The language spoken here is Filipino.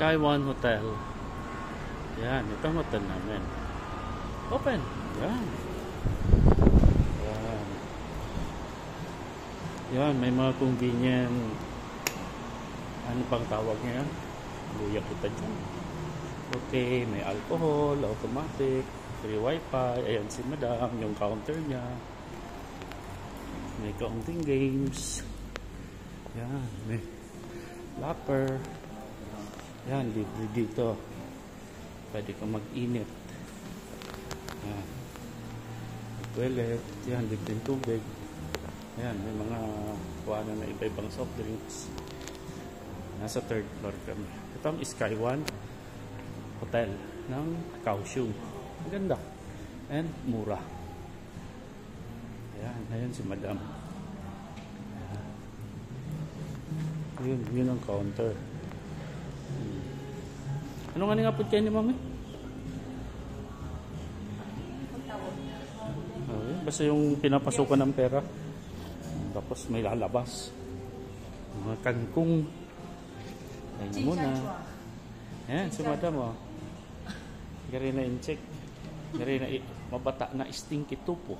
Sky One Hotel. Yan, ito ang hotel namin. Open. Yan. Yan. Yan, may mga convenient. Ano pang tawag niya? Luya kita dyan. Okay, may alcohol, automatic, free wifi. Ayan si madam, yung counter niya. May counting games. Yan, may locker. Yan, libre dito. Pwede kang mag-init. Yan. Toilet. Yan, libre tubig. Yan, may mga kuwanan na iba-ibang soft drinks. Nasa 3rd floor kami. Ito ang Sky One Hotel ng Kaohsiung. Maganda. And mura. Ayan, ayan si madam. Ayan. Yun ang counter. Ano nga nga po kayo ni mami? Basta yung pinapasukan ng pera. Tapos may lalabas. Mga kangkong. Ayan muna. Ayan, si madam oh. Gari na in-check. Gari na mabata na stinky tupo.